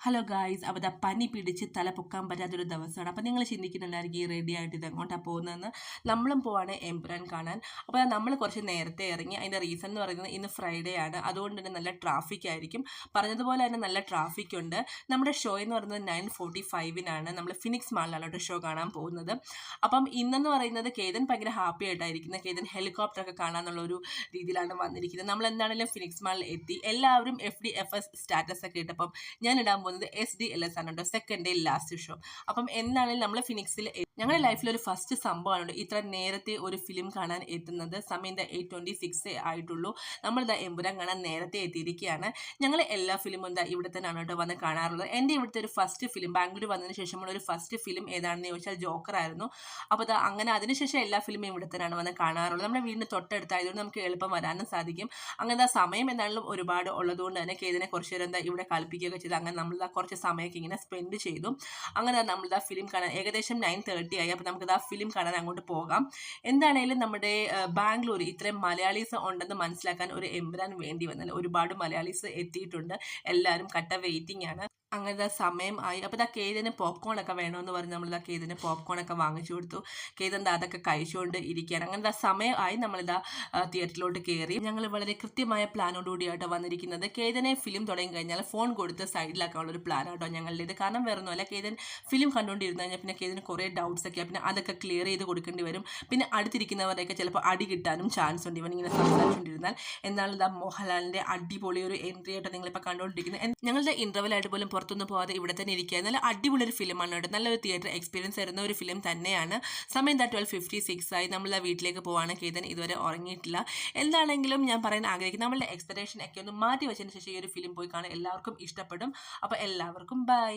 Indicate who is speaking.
Speaker 1: Hello guys, അപ്പോൾ പനി പിടിച്ച് തല പൊക്കാൻ പറ്റാത്തൊരു ദിവസമാണ്. അപ്പോൾ നിങ്ങൾ ചിന്തിക്കുന്നുണ്ടായിരിക്കും ഈ റെഡി ആയിട്ട് ഇത് എങ്ങോട്ടാണ് പോകുന്നതെന്ന്. നമ്മളും പോവാണ് എമ്പുരാൻ കാണാൻ. അപ്പോൾ നമ്മൾ കുറച്ച് നേരത്തെ ഇറങ്ങി. അതിൻ്റെ റീസൺ എന്ന് പറയുന്നത് ഇന്ന് ഫ്രൈഡേ ആണ്, അതുകൊണ്ട് തന്നെ നല്ല ട്രാഫിക് ആയിരിക്കും. പറഞ്ഞതുപോലെ തന്നെ നല്ല ട്രാഫിക് ഉണ്ട്. നമ്മുടെ ഷോ എന്ന് പറയുന്നത് 9:45 നമ്മൾ ഫിനിക്സ് മാളിലാണ് കേട്ടോ ഷോ കാണാൻ പോകുന്നത്. അപ്പം ഇന്നെന്ന് പറയുന്നത് കേതൻ ഭയങ്കര ഹാപ്പി ആയിട്ടായിരിക്കുന്നത്. കേതൻ ഹെലികോപ്റ്ററൊക്കെ കാണാമെന്നുള്ളൊരു രീതിയിലാണ് വന്നിരിക്കുന്നത്. നമ്മൾ എന്താണെങ്കിലും ഫിനിക്സ് മാളിൽ എത്തി. എല്ലാവരും FDFS സ്റ്റാറ്റസ് ഒക്കെ ഇട്ടപ്പം ഞാൻ ഇടാൻ പോകുന്നത് SDLS ആണ് കേട്ടോ, സെക്കൻഡ് ഡേ ലാസ്റ്റ് ഷോ. അപ്പം എന്നാണെങ്കിലും നമ്മൾ ഫിനിക്സിൽ ഞങ്ങളുടെ ലൈഫിൽ ഒരു ഫസ്റ്റ് സംഭവമാണ് ഇത്ര നേരത്തെ ഒരു ഫിലിം കാണാൻ എത്തുന്നത്. സമയം 8:26 ആയിട്ടുള്ളൂ. നമ്മളിതാ എമ്പുരാൻ കാണാൻ നേരത്തെ എത്തിയിരിക്കുകയാണ്. ഞങ്ങൾ എല്ലാ ഫിലിമും ഇവിടെ തന്നെയാണ് കേട്ടോ വന്ന് കാണാറുള്ളത്. എൻ്റെ ഇവിടുത്തെ ഒരു ഫസ്റ്റ് ഫിലിം ബാംഗ്ലൂർ വന്നതിന് ശേഷമുള്ള ഒരു ഫസ്റ്റ് ഫിലിം ഏതാണെന്ന് ചോദിച്ചാൽ ജോക്കർ ആയിരുന്നു. അപ്പോൾ അങ്ങനെ അതിനുശേഷം എല്ലാ ഫിലിമും ഇവിടെ തന്നെയാണ് വന്ന് കാണാറുള്ളത്. നമ്മുടെ വീടിന് തൊട്ടടുത്തായതുകൊണ്ട് നമുക്ക് എളുപ്പം വരാനും സാധിക്കും. അങ്ങനെ സമയം എന്താണെങ്കിലും ഒരുപാട് ഉള്ളതുകൊണ്ട് തന്നെ കേതിനെ കുറച്ച് നേരം ഇവിടെ കളിപ്പിക്കുകയൊക്കെ ചെയ്ത് അങ്ങനെ നമ്മൾ കുറച്ച് സമയമൊക്കെ ഇങ്ങനെ സ്പെൻഡ് ചെയ്തു. അങ്ങനെ നമ്മൾ ഫിലിം കാണാൻ ഏകദേശം 9:30 ആയി. അപ്പോൾ നമുക്ക് ഫിലിം കാണാൻ അങ്ങോട്ട് പോകാം. എന്താണേലും നമ്മുടെ ബാംഗ്ലൂർ ഇത്രയും മലയാളീസ് ഉണ്ടെന്ന് മനസ്സിലാക്കാൻ ഒരു എമ്പുരാൻ വേണ്ടി വന്നാൽ ഒരുപാട് മലയാളീസ് എത്തിയിട്ടുണ്ട്. എല്ലാവരും കട്ട വെയിറ്റിംഗ് ആണ്. അങ്ങനത്തെ സമയം ആയി. അപ്പോൾ കേതിന് പോപ്കോണൊക്കെ വേണമെന്ന് പറഞ്ഞ് നമ്മൾ കേതിന് പോപ്കോണൊക്കെ വാങ്ങിച്ചു കൊടുത്തു. കേതൻ അതൊക്കെ കഴിച്ചുകൊണ്ട് ഇരിക്കുകയാണ്. അങ്ങനത്തെ സമയം ആയി. നമ്മളിതാ തിയേറ്ററിലോട്ട് കയറി. ഞങ്ങൾ വളരെ കൃത്യമായ പ്ലാനോടുകൂടിയായിട്ട് വന്നിരിക്കുന്നത്. കേതനെ ഫിലിം തുടങ്ങി കഴിഞ്ഞാൽ ഫോൺ കൊടുത്ത് സൈഡിലാക്കാനുള്ളൊരു പ്ലാനാട്ടോ ഞങ്ങളുടേത്. കാരണം വേറെ ഒന്നുമല്ല, കേതൻ ഫിലിം കണ്ടുകൊണ്ടിരുന്നു കഴിഞ്ഞാൽ പിന്നെ കേതിന് കുറേ ഡൗട്ട്സ് ഒക്കെ, പിന്നെ അതൊക്കെ ക്ലിയർ ചെയ്ത് കൊടുക്കേണ്ടി വരും. പിന്നെ അടുത്തിരിക്കുന്നവരെയൊക്കെ ചിലപ്പോൾ അടി കിട്ടാനും ചാൻസ് ഉണ്ട് ഇവനിങ്ങനെ സംസാരിച്ചുകൊണ്ടിരുന്നാൽ. എന്നാൽ മോഹൻലാലിൻ്റെ അടിപൊളി ഒരു എൻട്രി ആയിട്ട് നിങ്ങളിപ്പോൾ കണ്ടുകൊണ്ടിരിക്കുന്നത്. ഞങ്ങളുടെ ഇൻ്റർവെലായിട്ട് പോലും പുറത്തൊന്നും പോകാതെ ഇവിടെ തന്നെ ഇരിക്കുക. നല്ല അടിപൊളി ഒരു ഫിലിമാണ് കേട്ടോ. നല്ലൊരു തിയേറ്റർ എക്സ്പീരിയൻസ് തരുന്ന ഒരു ഫിലിം തന്നെയാണ്. സമയം 12:56 ആയി. നമ്മൾ വീട്ടിലേക്ക് പോവാണ്. കേതൻ ഇതുവരെ ഉറങ്ങിയിട്ടില്ല. എന്താണെങ്കിലും ഞാൻ പറയാൻ ആഗ്രഹിക്കുന്നത് നമ്മളുടെ എക്സ്പെക്ടേഷൻ ഒക്കെ ഒന്ന് മാറ്റി വെച്ചതിന് ശേഷം ഈ ഒരു ഫിലിം പോയി കാണാൻ എല്ലാവർക്കും ഇഷ്ടപ്പെടും. അപ്പോൾ എല്ലാവർക്കും ബൈ.